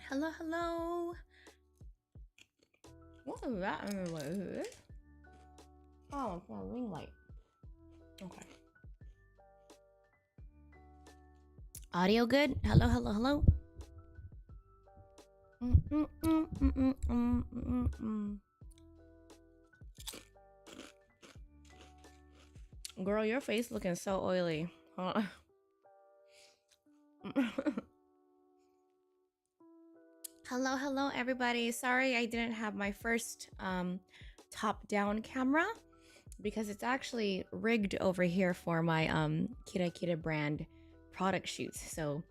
Hello, hello. What is that anyway? Oh, it's my ring light. Okay. Audio good? Hello, hello, hello. Girl, your face looking so oily. Huh? Hello, hello, everybody. Sorry I didn't have my first top-down camera because it's actually rigged over here for my Kira Kira brand product shoots. So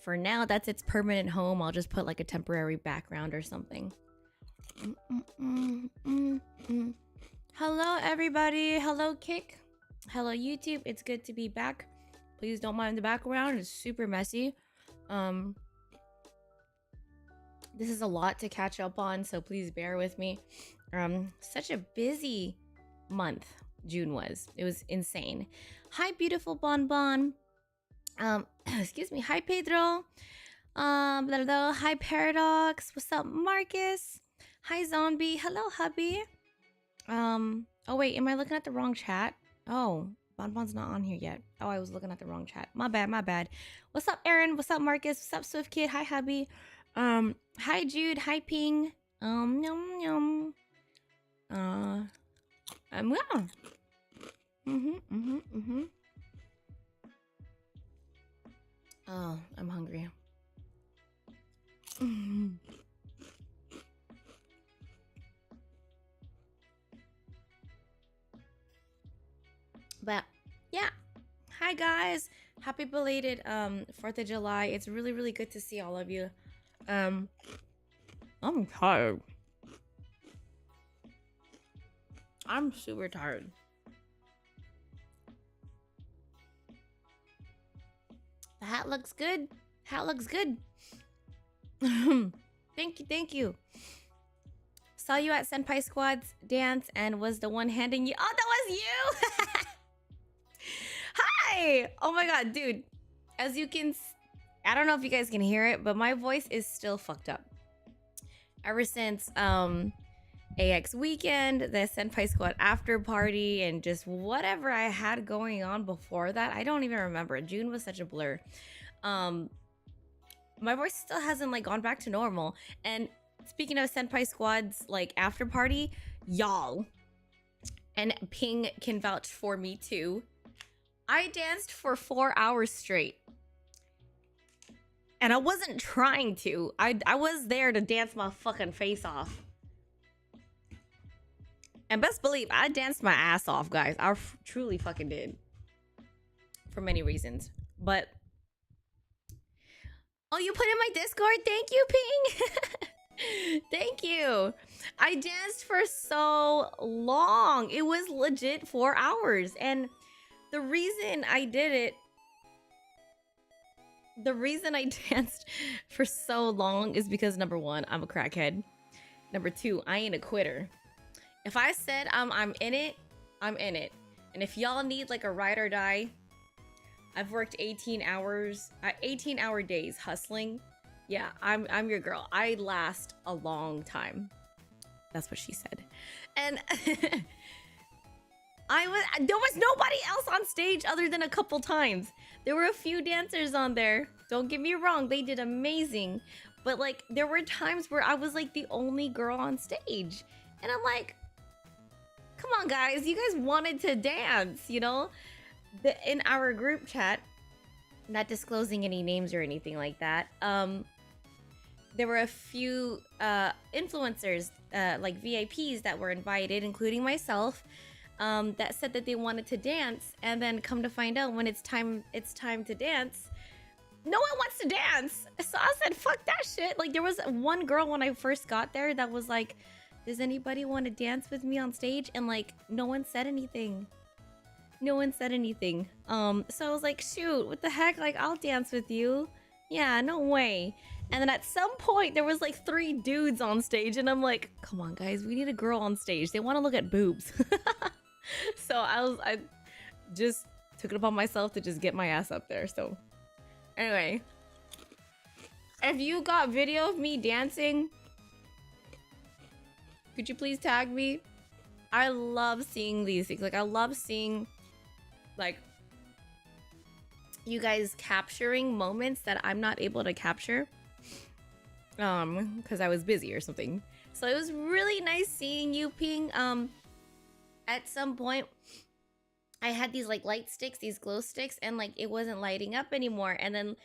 for now, that's its permanent home. I'll just put like a temporary background or something. Hello, everybody. Hello, Kick. Hello, YouTube. It's good to be back. Please don't mind the background. It's super messy. This is a lot to catch up on, so please bear with me. Such a busy month June was. It was insane. Hi, beautiful Bonbon. Excuse me. Hi, Pedro. Blah, blah, blah. Hi, Paradox. What's up, Marcus? Hi, Zombie. Hello, hubby. Oh wait, am I looking at the wrong chat? Oh, Bonbon's not on here yet. Oh, I was looking at the wrong chat. My bad, my bad. What's up, Aaron? What's up, Marcus? What's up, Swift Kid? Hi, hubby. Hi, Jude. Hi, Ping. Yum, yum. Yeah. Oh, I'm hungry. But yeah, hi guys, happy belated 4th of July. It's really good to see all of you. I'm tired. I'm super tired. The hat looks good. Hat looks good. Thank you. Saw you at Senpai Squad's dance and was the one handing you. Oh, that was you. Hi. Oh my god, dude. As you can, I don't know if you guys can hear it, but my voice is still fucked up. Ever since AX weekend, the Senpai Squad after party, and just whatever I had going on before that, I don't even remember. June was such a blur. My voice still hasn't like gone back to normal. And speaking of Senpai Squad's like after party, y'all, and Ping can vouch for me too, I danced for 4 hours straight. And I wasn't trying to. I was there to dance my fucking face off. And best believe, I danced my ass off, guys. I truly fucking did. For many reasons. But... oh, you put in my Discord? Thank you, Ping! Thank you! I danced for so long. It was legit 4 hours. And the reason I did it... the reason I danced for so long is because, number one, I'm a crackhead. Number two, I ain't a quitter. If I said I'm in it, I'm in it. And if y'all need like a ride or die, I've worked 18 hours, 18-hour days hustling. Yeah, I'm your girl. I last a long time. That's what she said. And there was nobody else on stage other than a couple times. There were a few dancers on there. Don't get me wrong, they did amazing. But like there were times where I was like the only girl on stage. And I'm like, come on guys, you guys wanted to dance, you know? In our group chat, not disclosing any names or anything like that, there were a few influencers, like VIPs that were invited, including myself, that said that they wanted to dance, and then come to find out when it's time to dance, no one wants to dance. So I said, fuck that shit. Like there was one girl when I first got there that was like, does anybody want to dance with me on stage? And like no one said anything. No one said anything. So I was like, shoot, what the heck? Like I'll dance with you. Yeah, no way. And then at some point there was like 3 dudes on stage, and I'm like, come on guys, we need a girl on stage. They want to look at boobs. So I just took it upon myself to just get my ass up there. So anyway, If you got video of me dancing, could you please tag me? I love seeing these things. Like, I love seeing, like, you guys capturing moments that I'm not able to capture. Because I was busy or something. So it was really nice seeing you, Ping. At some point, I had these like light sticks, these glow sticks, and like it wasn't lighting up anymore. And then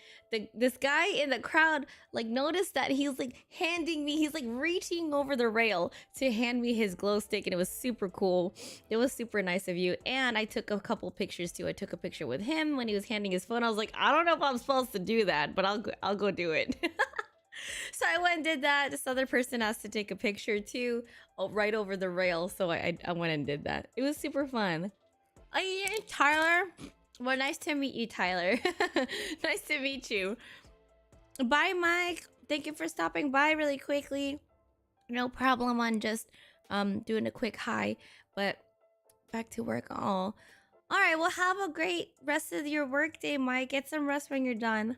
this guy in the crowd like noticed that he's like handing me, he's like reaching over the rail to hand me his glow stick, and it was super cool. It was super nice of you. And I took a couple pictures too. I took a picture with him when he was handing his phone. I was like, I don't know if I'm supposed to do that, but I'll go do it. So I went and did that. This other person asked to take a picture too, right over the rail. So I went and did that. It was super fun. Oh, yeah, Tyler. Well, nice to meet you, Tyler. Nice to meet you. Bye, Mike. Thank you for stopping by really quickly. No problem on just doing a quick hi, but back to work. All right. Well, have a great rest of your work day, Mike. Get some rest when you're done.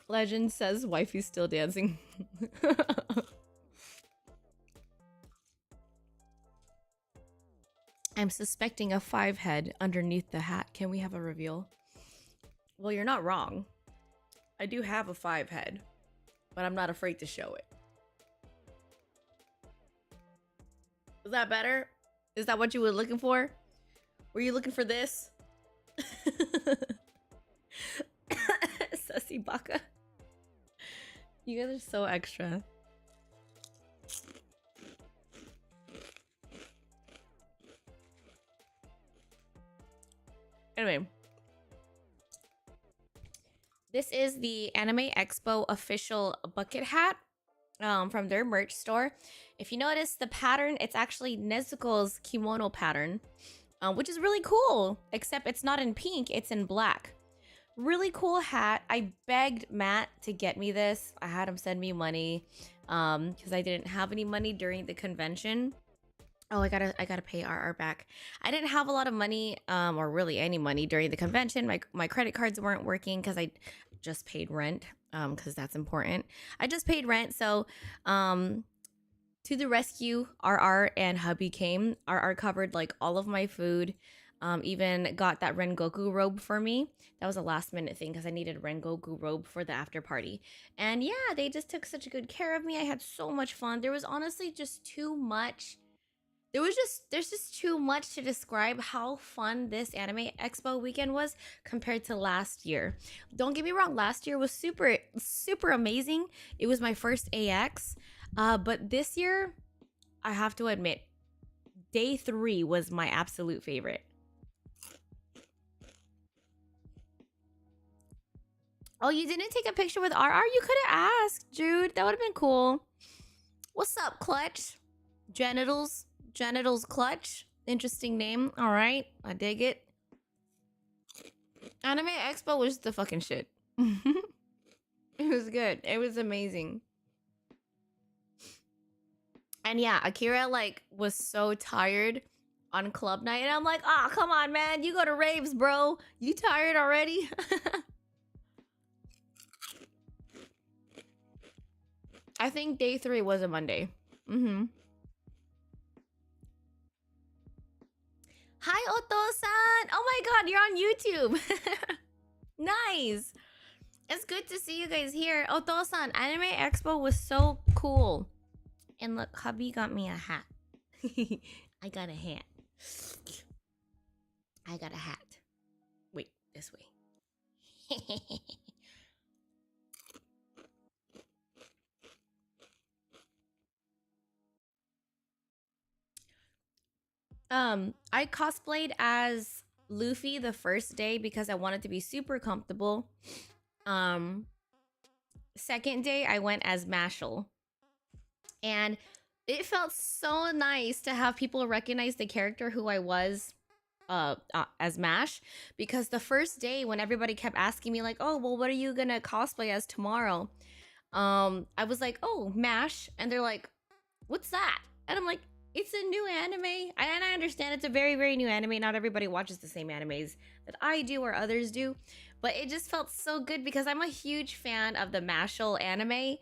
Legend says wifey's still dancing. I'm suspecting a 5 head underneath the hat. Can we have a reveal? Well, you're not wrong. I do have a 5 head, but I'm not afraid to show it. Is that better? Is that what you were looking for? Were you looking for this? Sussy baka. You guys are so extra. Anyway, this is the Anime Expo official bucket hat from their merch store. If you notice the pattern, it's actually Nezuko's kimono pattern, which is really cool, except it's not in pink, it's in black. Really cool hat. I begged Matt to get me this. I had him send me money because I didn't have any money during the convention. Oh, I gotta pay RR back. I didn't have a lot of money, or really any money during the convention. My credit cards weren't working because I just paid rent, because that's important. I just paid rent, so to the rescue, RR and hubby came. RR covered like all of my food, even got that Rengoku robe for me. That was a last minute thing because I needed a Rengoku robe for the after party. And yeah, they just took such good care of me. I had so much fun. There was honestly just too much. There's just too much to describe how fun this Anime Expo weekend was compared to last year. Don't get me wrong, last year was super amazing. It was my first AX, but this year, I have to admit, day 3 was my absolute favorite. Oh, you didn't take a picture with RR? You could have asked, Jude. That would have been cool. What's up, Clutch? Genitals Clutch. Interesting name. All right, I dig it. Anime Expo was the fucking shit. It was good. It was amazing. And yeah, Akira like was so tired on club night, and I'm like, ah, oh, come on, man. You go to raves, bro. You tired already? I think day 3 was a Monday. Hi, Oto-san! Oh my god, you're on YouTube! Nice! It's good to see you guys here. Oto-san, Anime Expo was so cool. And look, hubby got me a hat. I got a hat. I got a hat. Wait, this way. I cosplayed as Luffy the first day because I wanted to be super comfortable. Second day I went as Mashal. And it felt so nice to have people recognize the character who I was as Mash, because the first day when everybody kept asking me like, oh, well, what are you gonna cosplay as tomorrow? I was like, oh, Mash. And they're like, what's that? And I'm like, It's a new anime, and I understand it's a very, very new anime. Not everybody watches the same animes that I do or others do, but it just felt so good because I'm a huge fan of the Mashal anime,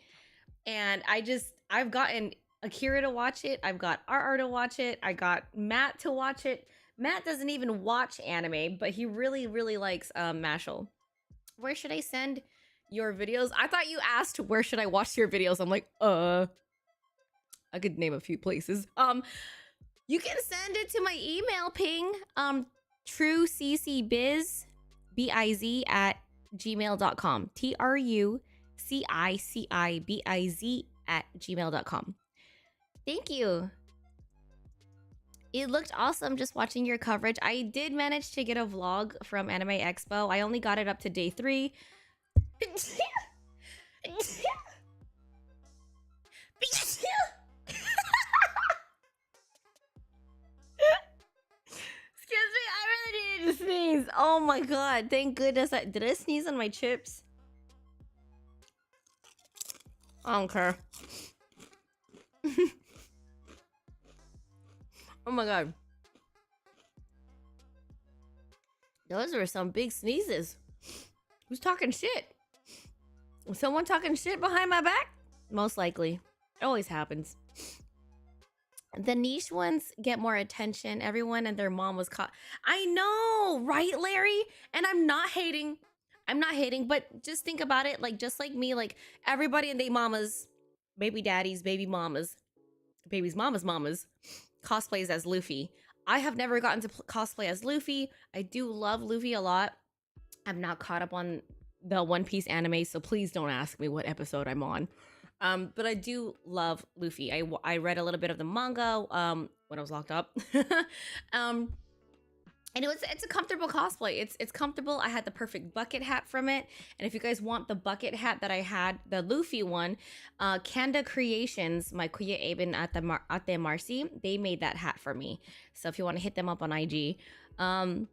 and I've gotten Akira to watch it, I've got RR to watch it, I got Matt to watch it. Matt doesn't even watch anime, but he really, really likes Mashal. Where should I send your videos? I thought you asked where should I watch your videos. I'm like, I could name a few places. You can send it to my email ping, trueccbiz, B-I-Z at gmail.com. trucicibiz at gmail.com. Thank you. It looked awesome just watching your coverage. I did manage to get a vlog from Anime Expo. I only got it up to day 3. Excuse me, I really needed to sneeze. Oh my god, thank goodness. Did I sneeze on my chips? I don't care. Oh my god. Those were some big sneezes. Who's talking shit? Someone talking shit behind my back? Most likely. It always happens. The niche ones get more attention. Everyone and their mom was caught. I know, right, Larry? And I'm not hating. I'm not hating, but just think about it. Like, just like me, like everybody and they mamas, baby daddies, baby mamas, baby's mamas, cosplays as Luffy. I have never gotten to cosplay as Luffy. I do love Luffy a lot. I'm not caught up on the One Piece anime, so please don't ask me what episode I'm on. But I do love Luffy. I read a little bit of the manga when I was locked up. And it's a comfortable cosplay. It's comfortable. I had the perfect bucket hat from it. And if you guys want the bucket hat that I had, the Luffy one, Kanda Creations, my kuya Aben at the Marcy, they made that hat for me. So if you want to hit them up on IG. You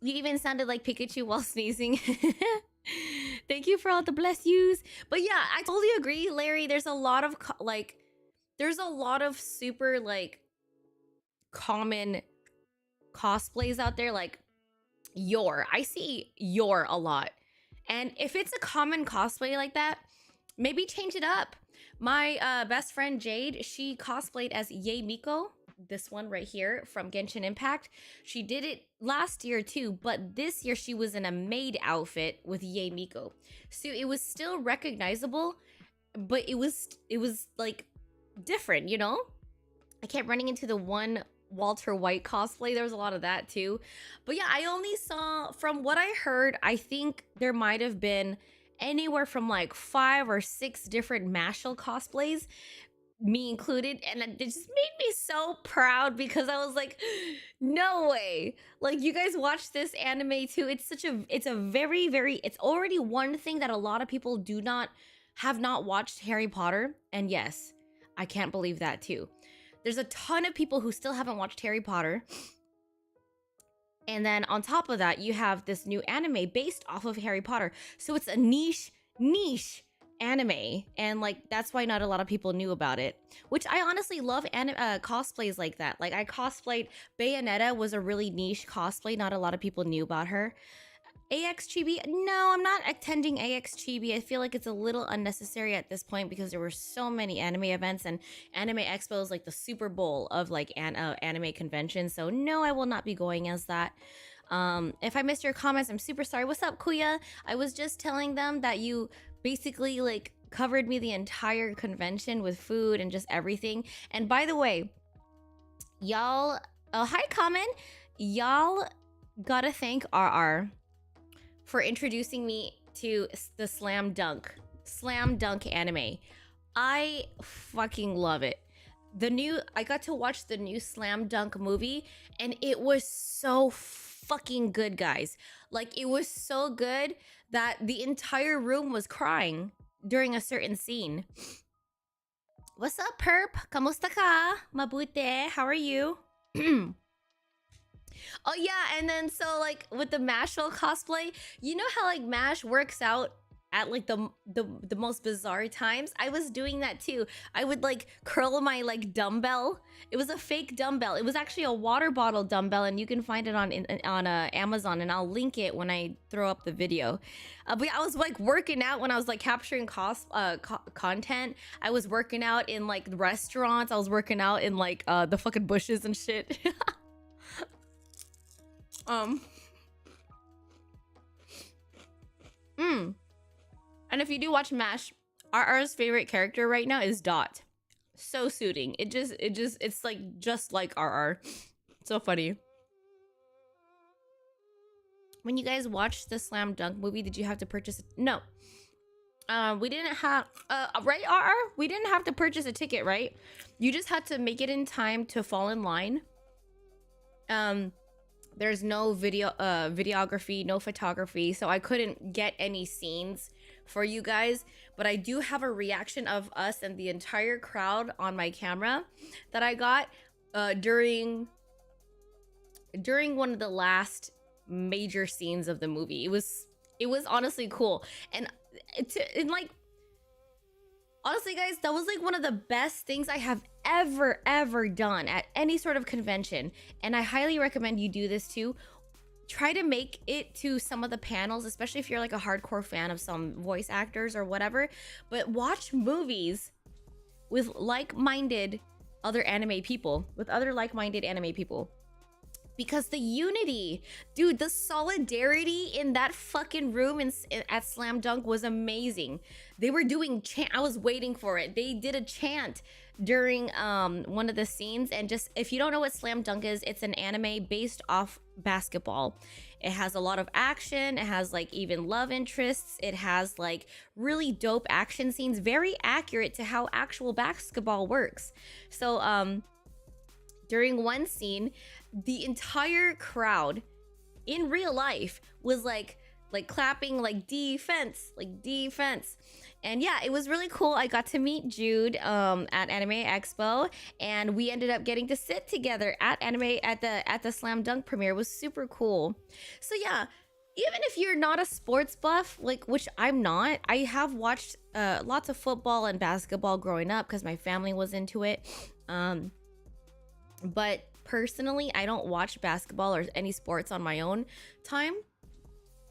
even sounded like Pikachu while sneezing. Thank you for all the bless yous. But yeah, I totally agree, Larry. There's a lot of super like common cosplays out there, like Yor. I see Yor a lot. And if it's a common cosplay like that, maybe change it up. My best friend Jade, she cosplayed as Yae Miko. This one right here from Genshin Impact. She did it last year too, but this year she was in a maid outfit with Yae Miko. So it was still recognizable, but it was like different, you know? I kept running into the one Walter White cosplay. There was a lot of that too. But yeah, I only saw, from what I heard, I think there might have been anywhere from like 5 or 6 different Mashal cosplays, me included, and it just made me so proud because I was like, no way, like you guys watch this anime too. It's a very, very, it's already one thing that a lot of people have not watched Harry Potter, and yes, I can't believe that too. There's a ton of people who still haven't watched Harry Potter, and then on top of that you have this new anime based off of Harry Potter, so it's a niche anime, and like that's why not a lot of people knew about it, which I honestly love. Cosplays like that. Like I cosplayed Bayonetta, was a really niche cosplay, not a lot of people knew about her. Ffxvi, no, I'm not attending Ffxvi. I feel like it's a little unnecessary at this point because there were so many anime events, and Anime Expo is like the Super Bowl of like anime conventions, so no, I will not be going as that. If I missed your comments, I'm super sorry. What's up, Kuya? I was just telling them that you basically like covered me the entire convention with food and just everything. And by the way, y'all, oh hi Common, y'all gotta thank RR for introducing me to the Slam Dunk anime. I fucking love it. I got to watch the new Slam Dunk movie, and it was so fucking good, guys. Like, it was so good that the entire room was crying during a certain scene. What's up, Perp? Kamusta ka? Mabuti. How are you? Oh yeah, and then so like with the Mashal cosplay, you know how like Mash works out at like the most bizarre times. I was doing that too. I would like curl my like dumbbell. It was a fake dumbbell. It was actually a water bottle dumbbell, and you can find it on Amazon, and I'll link it when I throw up the video. But I was like working out when I was like capturing content. I was working out in like restaurants. I was working out in like the fucking bushes and shit. And if you do watch MASH, RR's favorite character right now is Dot. So suiting. It's like just like RR. So funny. When you guys watched the Slam Dunk movie, did you have to purchase it? No. We didn't have right, RR? We didn't have to purchase a ticket, right? You just had to make it in time to fall in line. There's no videography, no photography, so I couldn't get any scenes for you guys, but I do have a reaction of us and the entire crowd on my camera that I got during one of the last major scenes of the movie. It was honestly cool, and like honestly guys, that was like one of the best things I have ever done at any sort of convention, and I highly recommend you do this too. Try to make it to some of the panels, especially if you're like a hardcore fan of some voice actors or whatever, but watch movies with like-minded other anime people, because the unity, dude, the solidarity in that fucking room at Slam Dunk was amazing. They were doing chant. I was waiting for it. They did a chant during one of the scenes, and just if you don't know what Slam Dunk is, it's an anime based off basketball. It has a lot of action. It has like even love interests. It has like really dope action scenes, very accurate to how actual basketball works. So during one scene, the entire crowd in real life was like clapping like defense. And yeah, it was really cool. I got to meet Jude at Anime Expo, and we ended up getting to sit together at the Slam Dunk premiere. It was super cool. So yeah, even if you're not a sports buff, like, which I'm not, I have watched lots of football and basketball growing up because my family was into it. But personally, I don't watch basketball or any sports on my own time.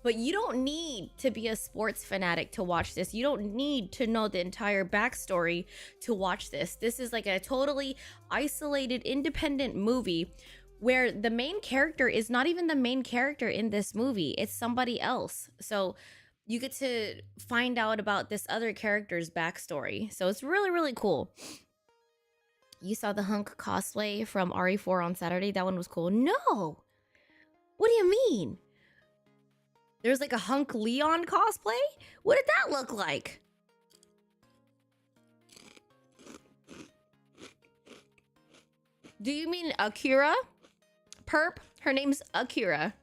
But you don't need to be a sports fanatic to watch this. You don't need to know the entire backstory to watch this. This is like a totally isolated, independent movie where the main character is not even the main character in this movie. It's somebody else. So you get to find out about this other character's backstory. So it's really, really cool. You saw the Hunk cosplay from RE4 on Saturday? That one was cool. No! What do you mean? There's like a Hunk Leon cosplay? What did that look like? Do you mean Akira? Perp? Her name's Akira.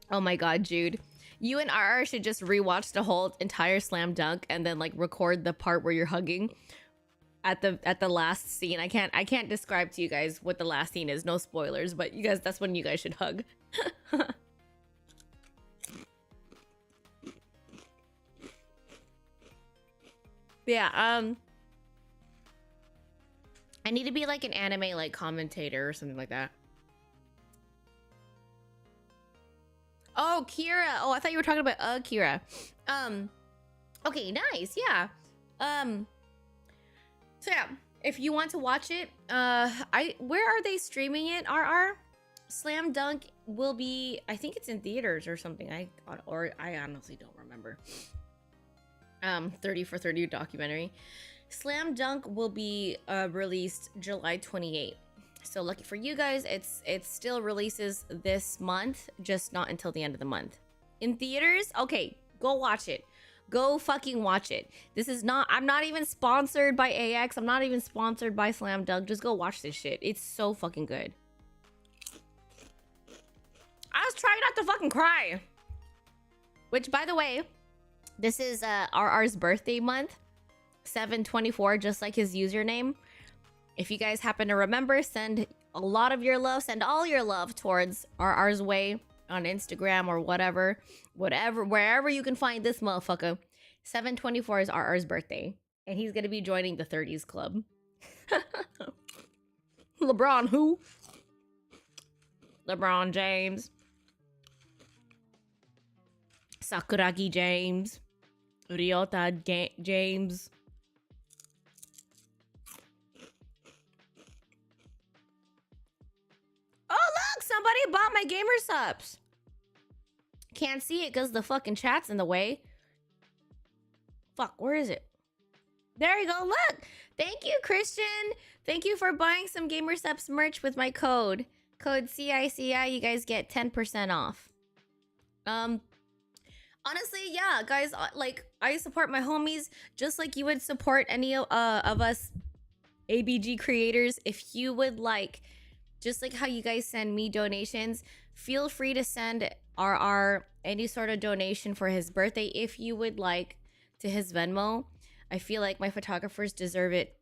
Oh my god, Jude. You and RR should just rewatch the whole entire Slam Dunk and then like record the part where you're hugging at the last scene. I can't describe to you guys what the last scene is. No spoilers, but you guys, that's when you guys should hug. Yeah, I need to be like an anime like commentator or something like that. Oh, Kira. Oh, I thought you were talking about Akira. Okay, nice. Yeah. So yeah, if you want to watch it, where are they streaming it? RR? Slam Dunk will be, I think it's in theaters or something. I honestly don't remember. 30 for 30 documentary. Slam Dunk will be released July 28th. So lucky for you guys, it still releases this month, just not until the end of the month. In theaters, okay, go watch it. Go fucking watch it. This is not, I'm not even sponsored by AX. I'm not even sponsored by Slam Dunk. Just go watch this shit. It's so fucking good. I was trying not to fucking cry. Which, by the way, this is RR's birthday month. 7/24, just like his username. If you guys happen to remember, send a lot of your love, send all your love towards RR's way. on Instagram or whatever, wherever you can find this motherfucker. 7/24 is RR's birthday, and he's gonna be joining the 30s club. LeBron who? LeBron James. Sakuragi James. Ryota James. Oh, look! Somebody bought my gamer subs. Can't see it because the fucking chat's in the way. Fuck, where is it? There you go, look! Thank you, Christian! Thank you for buying some gamer subs merch with my code. Code CICI, you guys get 10% off. Honestly, yeah, guys, like, I support my homies just like you would support any of us ABG creators. If you would like, just like how you guys send me donations, feel free to send RR any sort of donation for his birthday if you would like to his Venmo. I feel like my photographers deserve it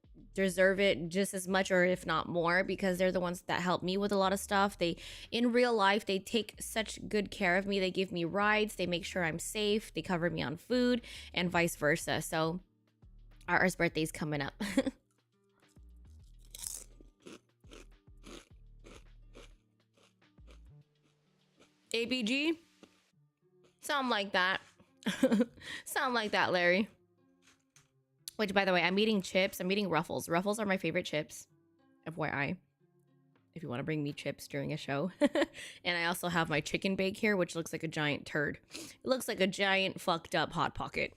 just as much, or if not more, because they're the ones that help me with a lot of stuff. They, in real life, they take such good care of me. They give me rides, they make sure I'm safe, they cover me on food, and vice versa. So RR's birthday's coming up. ABG? Something like that. Something like that, Larry. Which, by the way, I'm eating chips. I'm eating Ruffles. Ruffles are my favorite chips. FYI. If you want to bring me chips during a show. And I also have my chicken bake here, which looks like a giant turd. It looks like a giant fucked up Hot Pocket.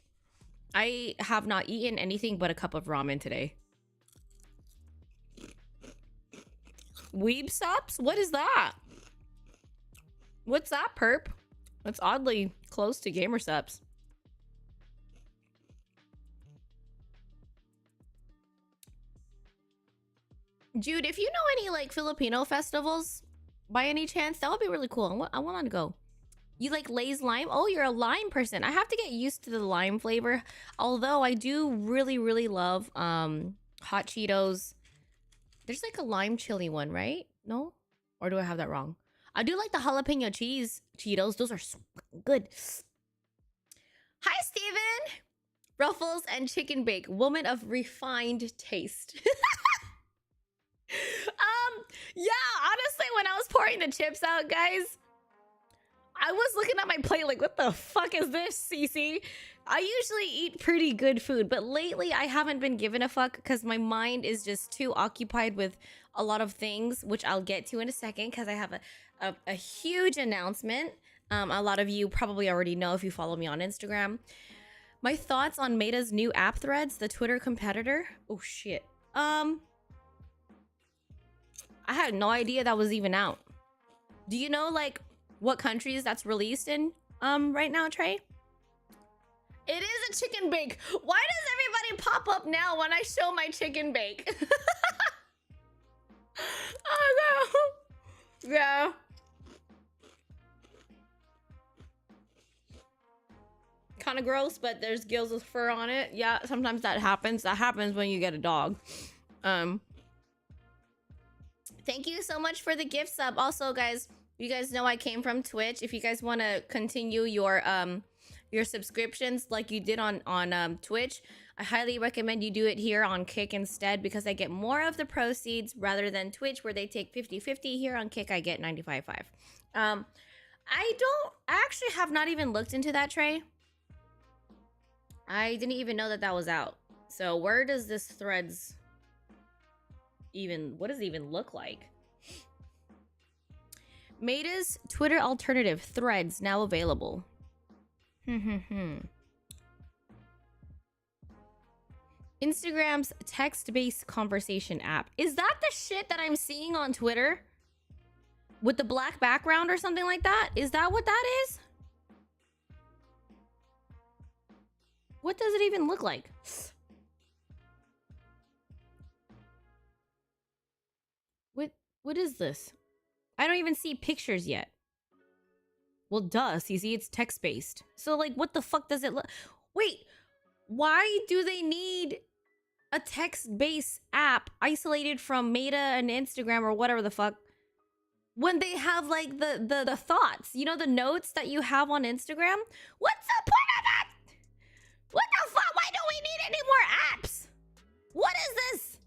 I have not eaten anything but a cup of ramen today. Weeb Sops? What is that? What's that, perp? That's oddly close to Gamer Sups. Jude, if you know any like Filipino festivals by any chance, that would be really cool. I want to go. You like Lay's lime? Oh, you're a lime person. I have to get used to the lime flavor. Although I do really, really love Hot Cheetos. There's like a lime chili one, right? No? Or do I have that wrong? I do like the jalapeno cheese Cheetos. Those are so good. Hi, Steven! Ruffles and chicken bake. Woman of refined taste. Yeah, honestly, when I was pouring the chips out, guys, I was looking at my plate like, what the fuck is this, Cece? I usually eat pretty good food, but lately I haven't been given a fuck because my mind is just too occupied with a lot of things, which I'll get to in a second because I have a huge announcement. A lot of you probably already know if you follow me on Instagram. My thoughts on Meta's new app Threads, the Twitter competitor. Oh, shit. I had no idea that was even out. Do you know, like, what countries that's released in right now, Trey? It is a chicken bake. Why does everybody pop up now when I show my chicken bake? Oh, no. Yeah. Kind of gross, but there's gills with fur on it. Yeah, sometimes that happens. That happens when you get a dog. Thank you so much for the gift sub. Also, guys, you guys know I came from Twitch. If you guys want to continue your subscriptions like you did on Twitch, I highly recommend you do it here on Kick instead, because I get more of the proceeds rather than Twitch where they take 50-50. Here on Kick I get 95.5. I actually have not even looked into that, Trey. I didn't even know that that was out. So where does this Threads even, what does it even look like? Meta's Twitter alternative, Threads, now available. Instagram's text-based conversation app. Is that the shit that I'm seeing on Twitter? With the black background or something like that? Is that what that is? What does it even look like? What is this? I don't even see pictures yet. Well, duh, CC, it's text-based. So, like, what the fuck does it look... Wait, why do they need a text-based app isolated from Meta and Instagram or whatever the fuck when they have like the thoughts, you know, the notes that you have on Instagram. What's the point of that? What the fuck? Why do we need any more apps? What is this?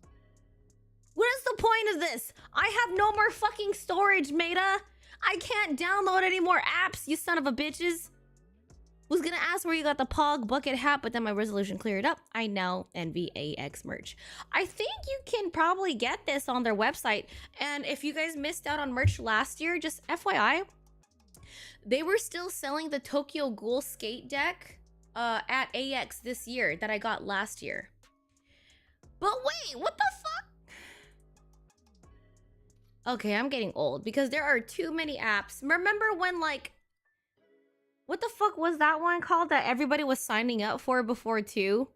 What is the point of this? I have no more fucking storage, Meta. I can't download any more apps, you son of a bitches. Was gonna ask where you got the Pog bucket hat, but then my resolution cleared up. I know, NVAX merch. I think you can probably get this on their website. And if you guys missed out on merch last year, just FYI, they were still selling the Tokyo Ghoul skate deck at AX this year that I got last year. But wait, what the fuck? Okay, I'm getting old because there are too many apps. Remember when, like, what the fuck was that one called that everybody was signing up for before too?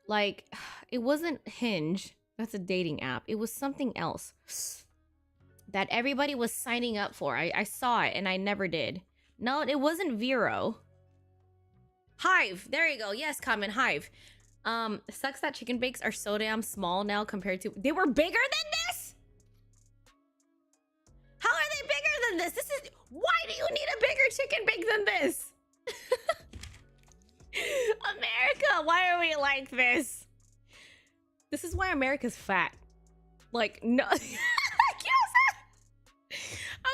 Like, it wasn't Hinge. That's a dating app. It was something else that everybody was signing up for. I saw it and I never did. No, it wasn't Vero. Hive. There you go. Yes, comment Hive. Sucks that chicken bakes are so damn small now compared to... They were bigger than this? How are they bigger than this? This is... Why do you need a bigger chicken bake than this? America, why are we like this? This is why America's fat. Like, no...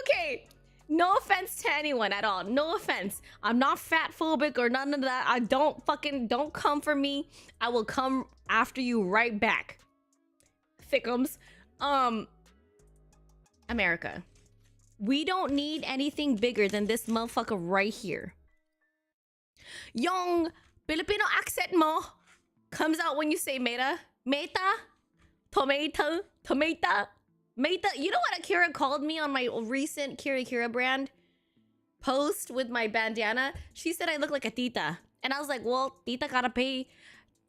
Okay, no offense to anyone at all. No offense. I'm not fat phobic or none of that. I don't come for me. I will come after you right back. Thickums. America. We don't need anything bigger than this motherfucker right here. Yung Filipino accent mo comes out when you say meta. Meta. Tomato. Tomato. Meta. You know what Akira called me on my recent Kira brand post with my bandana? She said I look like a tita. And I was like, well, tita gotta pay.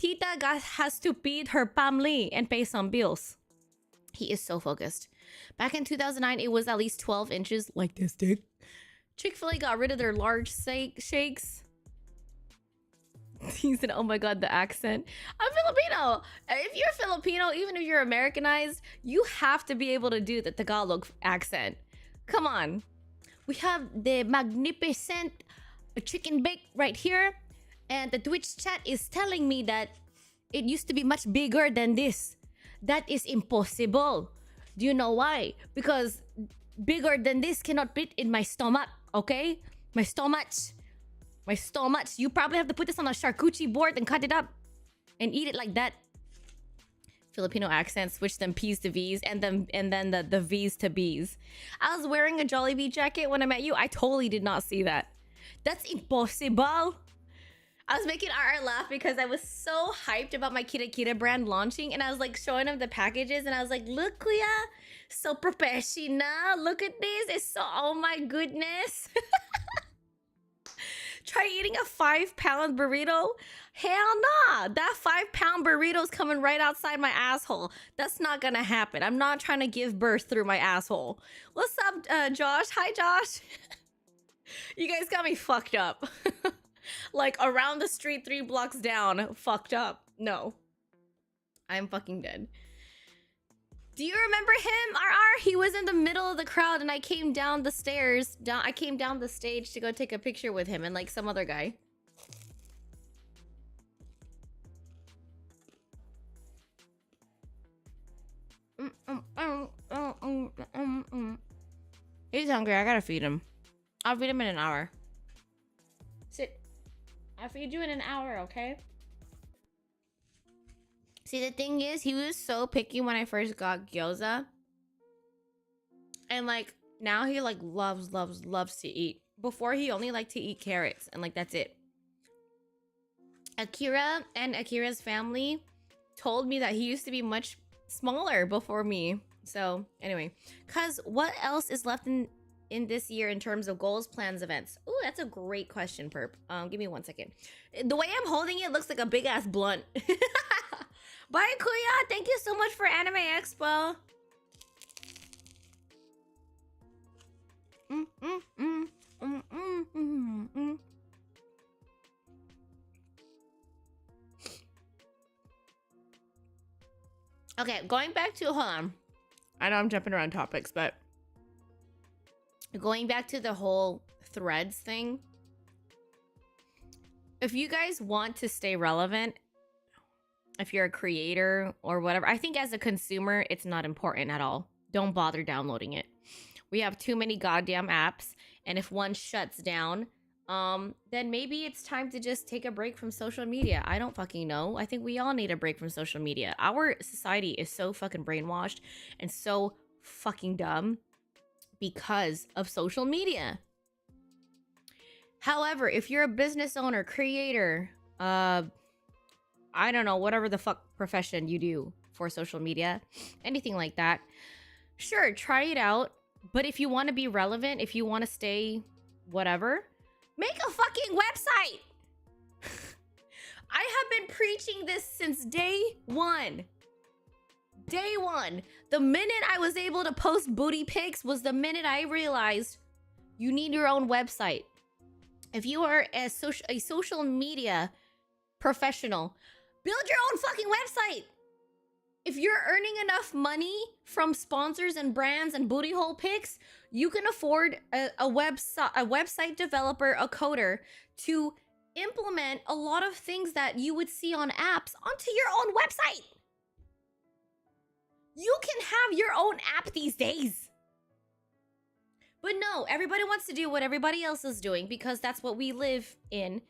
Has to feed her family and pay some bills. He is so focused. Back in 2009, it was at least 12 inches like this dick. Chick-fil-A got rid of their large shakes. He said, oh my god, the accent. I'm Filipino. If you're Filipino, even if you're Americanized, you have to be able to do the Tagalog accent. Come on. We have the magnificent chicken bake right here. And the Twitch chat is telling me that it used to be much bigger than this. That is impossible. Do you know why? Because bigger than this cannot fit in my stomach, okay? My stomach. My stomach. You probably have to put this on a charcuterie board and cut it up. And eat it like that. Filipino accent, switch them P's to V's and then the V's to B's. I was wearing a Jollibee jacket when I met you. I totally did not see that. That's impossible. I was making RR laugh because I was so hyped about my Kira brand launching, and I was like showing him the packages, and I was like, look, Kuya, so professional. Look at this. It's so, oh my goodness. Try eating a 5-pound burrito. Hell nah. That 5-pound burrito's coming right outside my asshole. That's not gonna happen. I'm not trying to give birth through my asshole. What's up, Josh? Hi, Josh. You guys got me fucked up. Like around the street 3 blocks down, fucked up. No. I'm fucking dead. Do you remember him, RR? He was in the middle of the crowd and I came down the stairs. I came down the stage to go take a picture with him and like some other guy. He's hungry. I gotta feed him. I'll feed him in an hour. Sit. I'll feed you in an hour, okay? See, the thing is, he was so picky when I first got gyoza. And, like, now he, like, loves to eat. Before, he only liked to eat carrots. And, like, that's it. Akira and Akira's family told me that he used to be much smaller before me. So, anyway. Because what else is left in this year in terms of goals, plans, events? Ooh, that's a great question, Perp. Give me 1 second. The way I'm holding it looks like a big ass blunt. Bye, Kuya. Thank you so much for Anime Expo. Okay, going back to, hold on. I know I'm jumping around topics, but going back to the whole threads thing, if you guys want to stay relevant, if you're a creator or whatever, I think as a consumer, it's not important at all. Don't bother downloading it. We have too many goddamn apps, and if one shuts down, then maybe it's time to just take a break from social media. I don't fucking know. I think we all need a break from social media. Our society is so fucking brainwashed and so fucking dumb because of social media. However, if you're a business owner, creator, I don't know, whatever the fuck profession you do for social media, anything like that, sure, try it out. But if you want to be relevant, if you want to stay whatever, make a fucking website. I have been preaching this since day one. Day one. The minute I was able to post booty pics was the minute I realized you need your own website. If you are a social media professional, build your own fucking website. If you're earning enough money from sponsors and brands and booty hole pics, you can afford a website developer, a coder, to implement a lot of things that you would see on apps onto your own website. You can have your own app these days. But no, everybody wants to do what everybody else is doing because that's what we live in.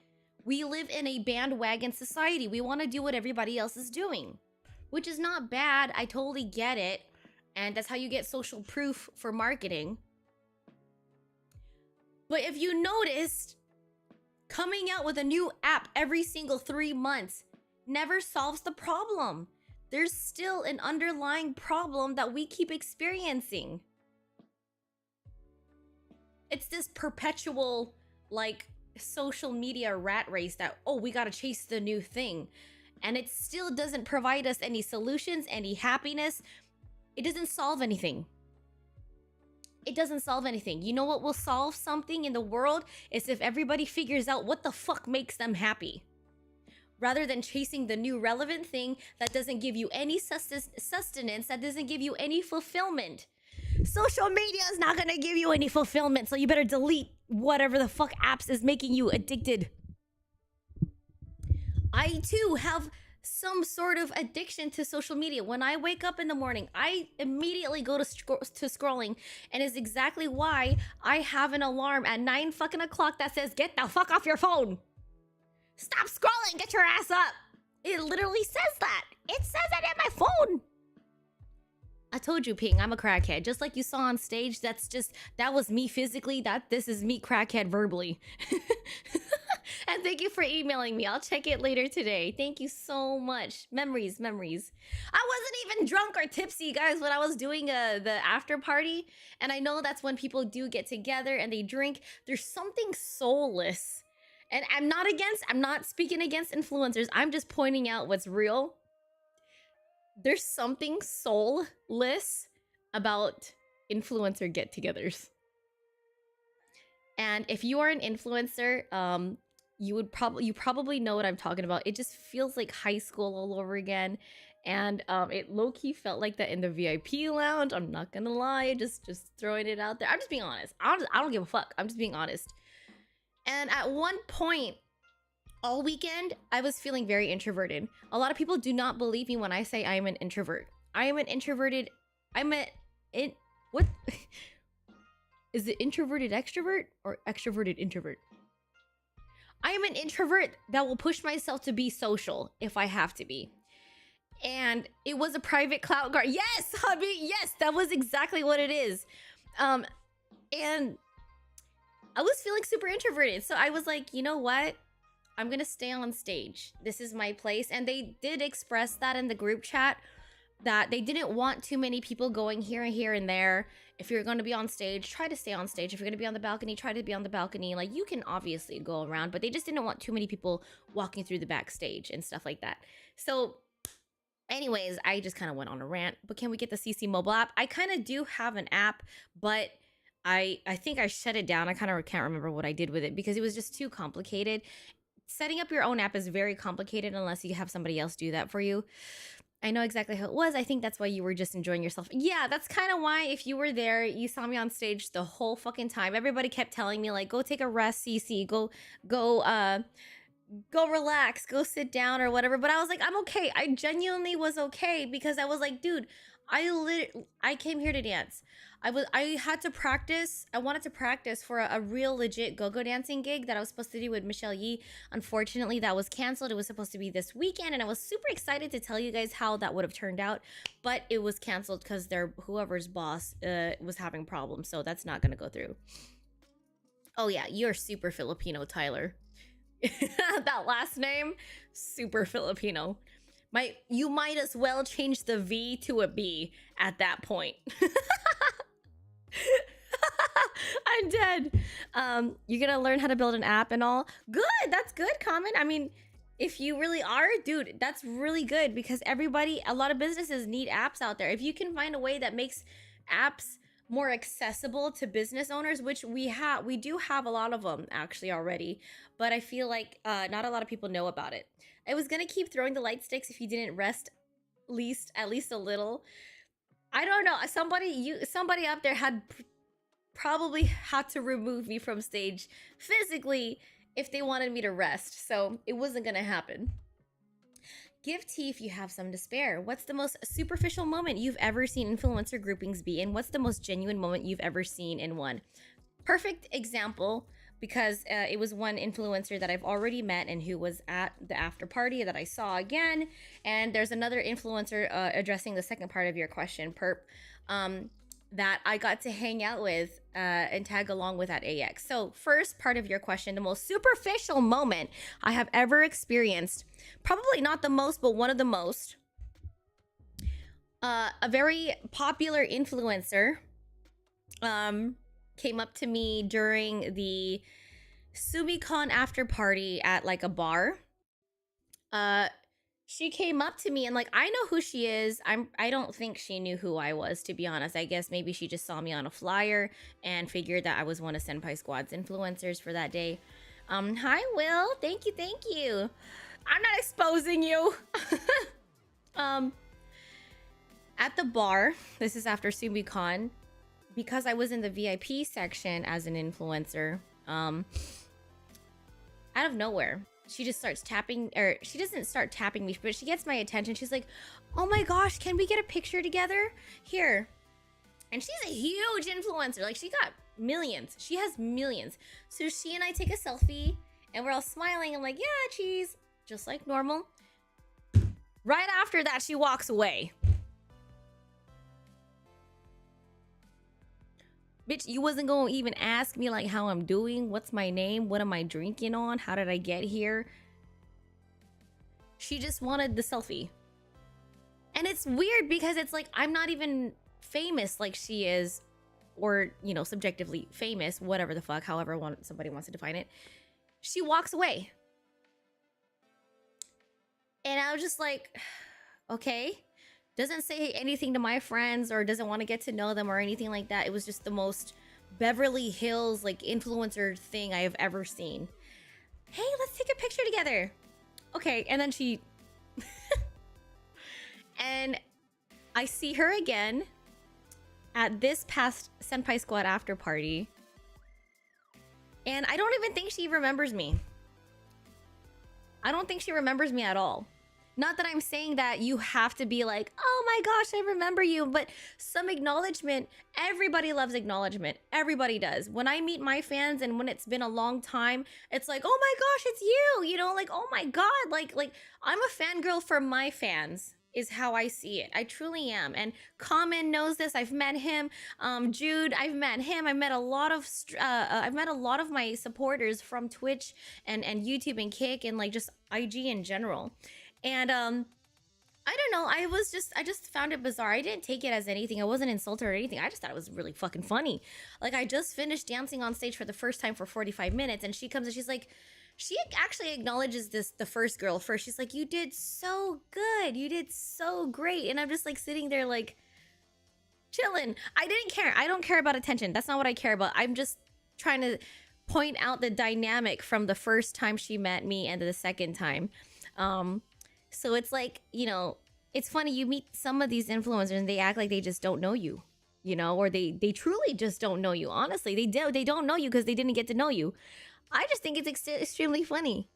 We live in a bandwagon society. We want to do what everybody else is doing, which is not bad. I totally get it. And that's how you get social proof for marketing. But if you noticed, coming out with a new app every single 3 months never solves the problem. There's still an underlying problem that we keep experiencing. It's this perpetual, like, social media rat race that, oh, we gotta chase the new thing. And it still doesn't provide us any solutions, any happiness. It doesn't solve anything. It doesn't solve anything. You know what will solve something in the world is if everybody figures out what the fuck makes them happy. Rather than chasing the new relevant thing that doesn't give you any sustenance, that doesn't give you any fulfillment. Social media is not gonna give you any fulfillment, so you better delete whatever the fuck apps is making you addicted. I too have some sort of addiction to social media. When I wake up in the morning, I immediately go to scrolling, and it's exactly why I have an alarm at 9 fucking o'clock that says, get the fuck off your phone. Stop scrolling, get your ass up. It literally says that. It says that in my phone. I told you, Ping, I'm a crackhead. Just like you saw on stage, that was me physically. This is me crackhead verbally. And thank you for emailing me. I'll check it later today. Thank you so much. Memories. I wasn't even drunk or tipsy, guys, when I was doing the after party. And I know that's when people do get together and they drink. There's something soulless. And I'm not speaking against influencers. I'm just pointing out what's real. There's something soulless about influencer get-togethers. And if you are an influencer, you probably know what I'm talking about. It just feels like high school all over again. And it low-key felt like that in the VIP lounge. I'm not gonna lie, just throwing it out there. I'm just being honest. I don't give a fuck. I'm just being honest. And at one point, all weekend, I was feeling very introverted. A lot of people do not believe me when I say I am an introvert. I am an introverted... What? Is it introverted extrovert or extroverted introvert? I am an introvert that will push myself to be social if I have to be. And it was a private clout guard. Yes, hubby, yes, that was exactly what it is. And I was feeling super introverted. So I was like, you know what? I'm gonna stay on stage. This is my place. And they did express that in the group chat, that they didn't want too many people going here and there. If you're going to be on stage, try to stay on stage. If you're going to be on the balcony, try to be on the balcony. Like, you can obviously go around, but they just didn't want too many people walking through the backstage and stuff like that. So anyways, I just kind of went on a rant. But can we get the CC mobile app? I kind of do have an app, but I think I shut it down. I kind of can't remember what I did with it because it was just too complicated. Setting up your own app is very complicated unless you have somebody else do that for you. I know exactly how it was. I think that's why you were just enjoying yourself. Yeah, that's kind of why if you were there, you saw me on stage the whole fucking time. Everybody kept telling me like, go take a rest, CC, go relax, go sit down or whatever. But I was like, I'm okay. I genuinely was okay because I was like, dude, I came here to dance. I had to practice. I wanted to practice for a real legit go-go dancing gig that I was supposed to do with Michelle Yee. Unfortunately, that was canceled. It was supposed to be this weekend, and I was super excited to tell you guys how that would have turned out, but it was canceled because whoever's boss was having problems, so that's not gonna go through. Oh yeah, you're super Filipino, Tyler. That last name, super Filipino. You might as well change the V to a B at that point. I'm dead. You're gonna learn how to build an app and all. Good, that's good, Common. I mean, if you really are, dude, that's really good because a lot of businesses need apps out there. If you can find a way that makes apps more accessible to business owners, which we do have a lot of them actually already, but I feel like not a lot of people know about it. I was gonna keep throwing the light sticks if you didn't rest at least a little. I don't know. Somebody up there had probably had to remove me from stage physically if they wanted me to rest, so it wasn't gonna happen. Give tea if you have some to spare. What's the most superficial moment you've ever seen influencer groupings be, and what's the most genuine moment you've ever seen in one? Perfect example, because it was one influencer that I've already met and who was at the after party that I saw again. And there's another influencer addressing the second part of your question, Perp, that I got to hang out with and tag along with at AX. So first part of your question, the most superficial moment I have ever experienced, probably not the most, but one of the most. A very popular influencer came up to me during the SumiCon after party at like a bar. She came up to me and like, I know who she is. I don't think she knew who I was, to be honest. I guess maybe she just saw me on a flyer and figured that I was one of Senpai Squad's influencers for that day. Hi Will, thank you. I'm not exposing you. At the bar, this is after SumiCon, because I was in the VIP section as an influencer, out of nowhere, she just starts tapping, or she doesn't start tapping me, but she gets my attention. She's like, oh my gosh, can we get a picture together? Here. And she's a huge influencer. Like, she got millions. She has millions. So she and I take a selfie, and we're all smiling. I'm like, yeah, cheese. Just like normal. Right after that, she walks away. Bitch, you wasn't gonna even ask me like how I'm doing, what's my name, what am I drinking on, how did I get here? She just wanted the selfie. And it's weird because it's like, I'm not even famous like she is, or, you know, subjectively famous, whatever the fuck, however somebody wants to define it. She walks away. And I was just like, okay. Doesn't say anything to my friends or doesn't want to get to know them or anything like that. It was just the most Beverly Hills like influencer thing I have ever seen. Hey, let's take a picture together. Okay, and then she and I see her again at this past Senpai Squad after party. And I don't even think she remembers me. I don't think she remembers me at all. Not that I'm saying that you have to be like, oh my gosh, I remember you, but some acknowledgement. Everybody loves acknowledgement. Everybody does. When I meet my fans and when it's been a long time, it's like, oh my gosh, it's you, you know, like, oh my God, like I'm a fangirl for my fans is how I see it. I truly am. And Common knows this. I've met him. Jude, I've met him. I've met a lot of my supporters from Twitch and YouTube and Kick and like just IG in general. And I don't know, I just found it bizarre. I didn't take it as anything. I wasn't insulted or anything. I just thought it was really fucking funny. Like, I just finished dancing on stage for the first time for 45 minutes and she comes and she's like, she actually acknowledges the first girl first. She's like, you did so good. You did so great. And I'm just like sitting there like chilling. I didn't care. I don't care about attention. That's not what I care about. I'm just trying to point out the dynamic from the first time she met me and the second time. So it's like, you know, it's funny, you meet some of these influencers and they act like they just don't know you, you know, or they truly just don't know you. Honestly, they don't know you because they didn't get to know you. I just think it's extremely funny.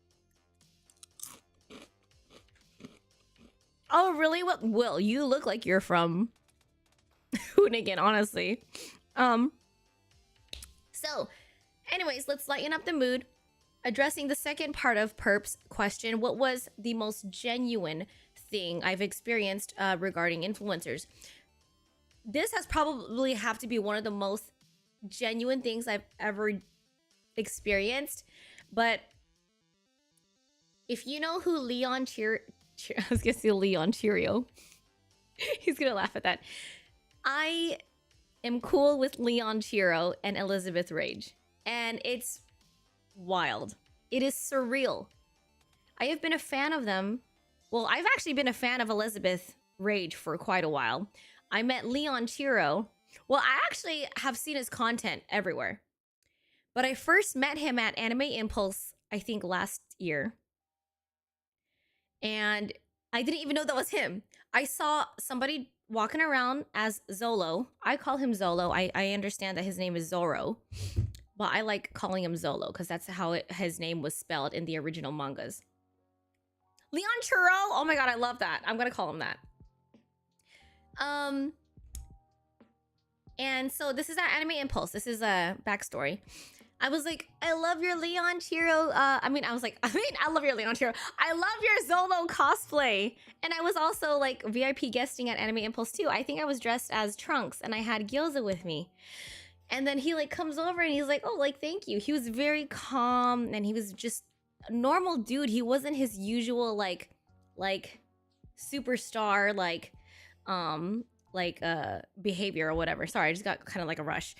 Oh, really? What? Will, you look like you're from Hoonigan, honestly. So, anyways, let's lighten up the mood. Addressing the second part of Perp's question, what was the most genuine thing I've experienced regarding influencers? This has probably have to be one of the most genuine things I've ever experienced. But if you know who Leon I was gonna say Leon Cheerio. He's gonna laugh at that. I am cool with Leon Chiro and Elizabeth Rage, and it's wild. It is surreal. I have been a fan of them. Well, I've actually been a fan of Elizabeth Rage for quite a while. I met Leon Chiro. Well, I actually have seen his content everywhere, but I first met him at Anime Impulse, I think last year, and I didn't even know that was him. I saw somebody walking around as Zolo. I call him Zolo. I understand that his name is Zoro, but I like calling him Zolo because that's how his name was spelled in the original mangas. Leon Churro. Oh my god, I love that. I'm gonna call him that. And so this is at Anime Impulse. This is a backstory. I was like, I love your Leon Chiro. I love your Leon Chiro. I love your Zolo cosplay. And I was also like VIP guesting at Anime Impulse too. I think I was dressed as Trunks and I had Gyoza with me. And then he like comes over and he's like, oh, like, thank you. He was very calm and he was just a normal dude. He wasn't his usual like superstar, behavior or whatever. Sorry, I just got kind of like a rush.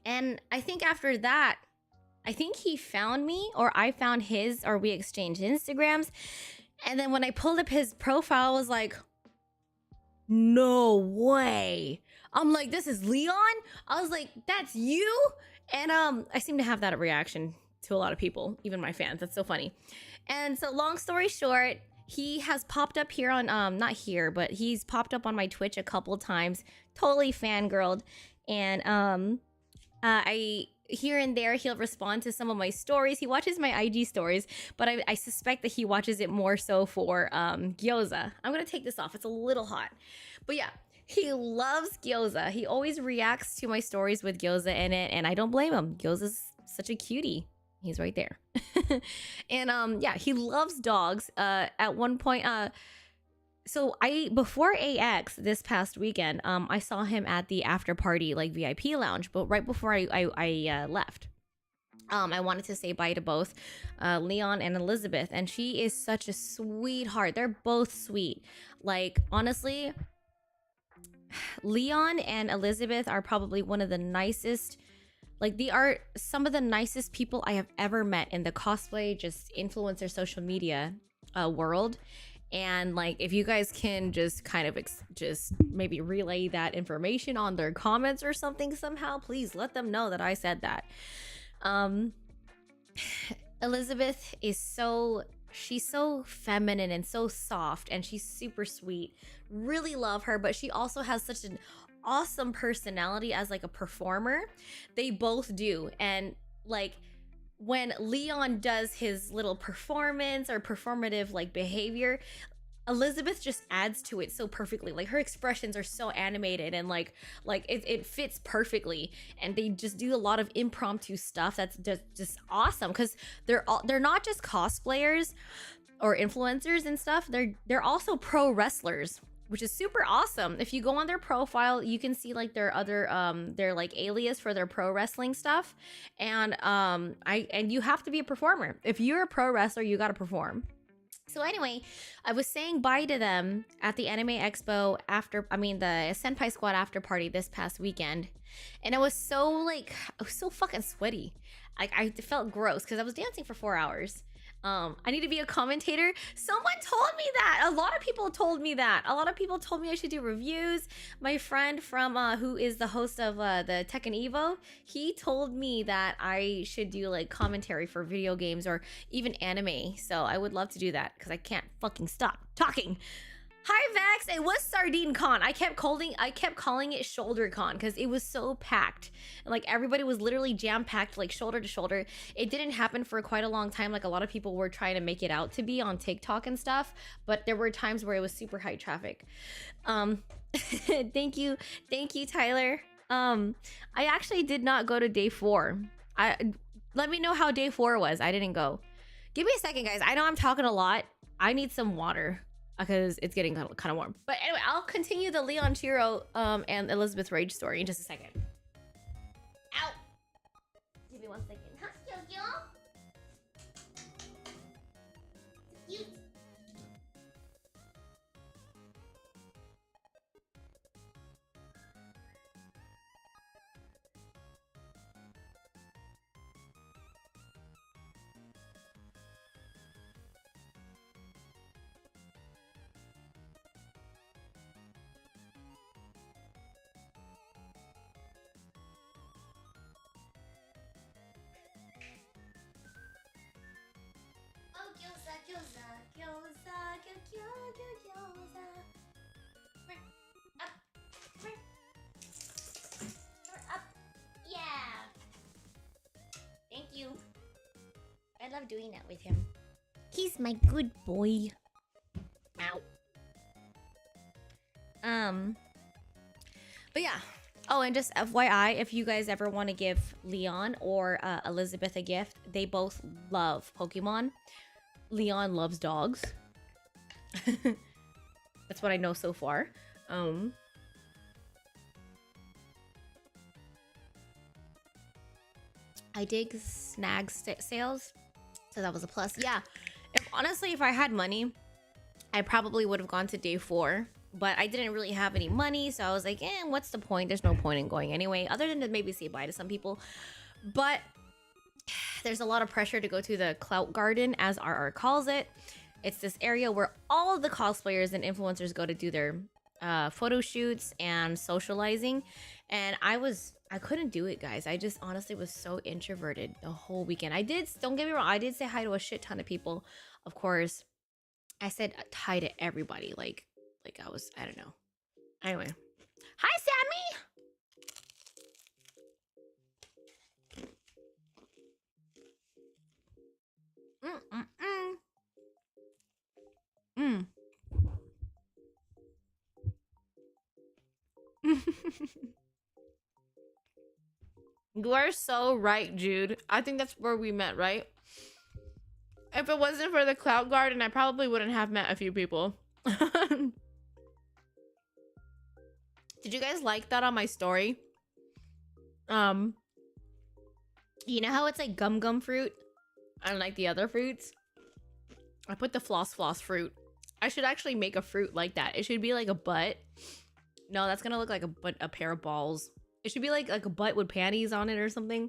And I think after that, I think he found me or I found his or we exchanged Instagrams. And then when I pulled up his profile, I was like, no way. I'm like, this is Leon? I was like, that's you? And I seem to have that reaction to a lot of people, even my fans. That's so funny. And so long story short, he has popped up here on, not here, but he's popped up on my Twitch a couple times. Totally fangirled. And I here and there he'll respond to some of my stories. He watches my IG stories, but I suspect that he watches it more so for gyoza. I'm gonna take this off, it's a little hot. But yeah, he loves gyoza. He always reacts to my stories with gyoza in it, and I don't blame him. Gyoza's such a cutie. He's right there. And yeah, he loves dogs. At one point, so before AX this past weekend, I saw him at the after party like VIP lounge, but right before I left, I wanted to say bye to both Leon and Elizabeth, and she is such a sweetheart. They're both sweet. Like, honestly, Leon and Elizabeth are probably one of the nicest, like, they are some of the nicest people I have ever met in the cosplay, just influencer social media world. And like, if you guys can just kind of just maybe relay that information on their comments or something somehow, please let them know that I said that. Elizabeth is she's so feminine and so soft, and she's super sweet. Really love her, but she also has such an awesome personality as like a performer. They both do. And like, when Leon does his little performance or performative like behavior, Elizabeth just adds to it so perfectly. Like, her expressions are so animated and like it fits perfectly, and they just do a lot of impromptu stuff that's just awesome, because they're not just cosplayers or influencers and stuff. They're also pro wrestlers, which is super awesome. If you go on their profile, you can see like their other their like alias for their pro wrestling stuff. And and you have to be a performer. If you're a pro wrestler, you got to perform. So anyway, I was saying bye to them at the Anime Expo the Senpai Squad after party this past weekend. And I was so fucking sweaty. I felt gross because I was dancing for 4 hours. I need to be a commentator. Someone told me that. A lot of people told me that. A lot of people told me I should do reviews. My friend from who is the host of the Tekken Evo, he told me that I should do like commentary for video games or even anime. So I would love to do that because I can't fucking stop talking. Hi Vax, it was Sardine Con. I kept calling it Shoulder Con because it was so packed. And like everybody was literally jam-packed, like shoulder to shoulder. It didn't happen for quite a long time. Like a lot of people were trying to make it out to be on TikTok and stuff, but there were times where it was super high traffic. Thank you, Tyler. I actually did not go to day 4. Let me know how day 4 was. I didn't go. Give me a second, guys. I know I'm talking a lot. I need some water because it's getting kind of warm. But anyway, I'll continue the Leon Chiro and Elizabeth Rage story in just a second. Ow! Give me 1 second. Huh, cute. Yeah. Thank you. I love doing that with him. He's my good boy. Ow. But yeah. Oh, and just FYI, if you guys ever want to give Leon or Elizabeth a gift, they both love Pokemon. Leon loves dogs. That's what I know so far. I dig snag sales, so that was a plus. Yeah, honestly, if I had money, I probably would have gone to day 4. But I didn't really have any money, so I was like, what's the point? There's no point in going anyway, other than to maybe say bye to some people. But there's a lot of pressure to go to the Clout Garden, as RR calls it. It's this area where all the cosplayers and influencers go to do their photo shoots and socializing. And I couldn't do it, guys. I just honestly was so introverted the whole weekend. Don't get me wrong, I did say hi to a shit ton of people. Of course, I said hi to everybody. Like I don't know. Anyway. Hi, Sammy! You are so right, Jude. I think that's where we met, right? If it wasn't for the Cloud Garden, I probably wouldn't have met a few people. Did you guys like that on my story? You know how it's like gum fruit? Unlike the other fruits? I put the floss fruit. I should actually make a fruit like that. It should be like a butt. No, that's gonna look like a pair of balls. It should be like a butt with panties on it or something.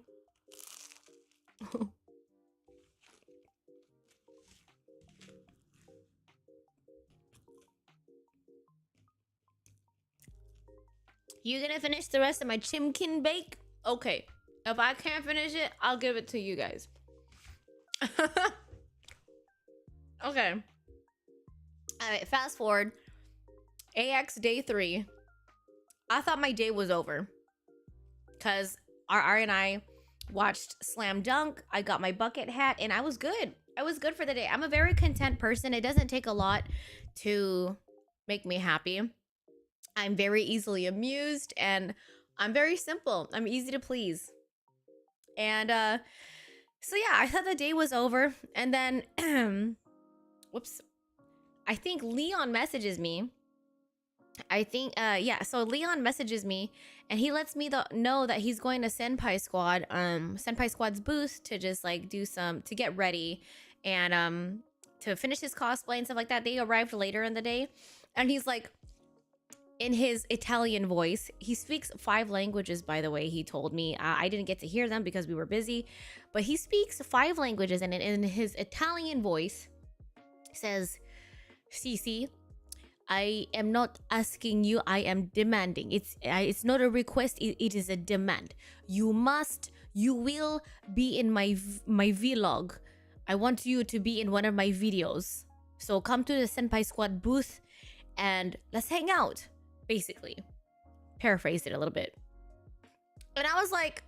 You gonna finish the rest of my chimkin bake? Okay. If I can't finish it, I'll give it to you guys. Okay. Alright, fast forward. AX day 3. I thought my day was over. Because RR and I watched Slam Dunk. I got my bucket hat and I was good. I was good for the day. I'm a very content person. It doesn't take a lot to make me happy. I'm very easily amused and I'm very simple. I'm easy to please. And so yeah, I thought the day was over. And then, whoops. I think Leon messages me. Yeah, so Leon messages me and he lets me know that he's going to Senpai Squad, Senpai Squad's booth to just like to get ready and to finish his cosplay and stuff like that. They arrived later in the day and he's like, in his Italian voice. He speaks 5 languages, by the way, he told me. I didn't get to hear them because we were busy, but he speaks 5 languages, and in his Italian voice says, Sisi, I am not asking you, I am demanding. It's not a request, it is a demand. You will be in my vlog. I want you to be in one of my videos. So come to the Senpai Squad booth and let's hang out, basically. Paraphrased it a little bit. And I was like,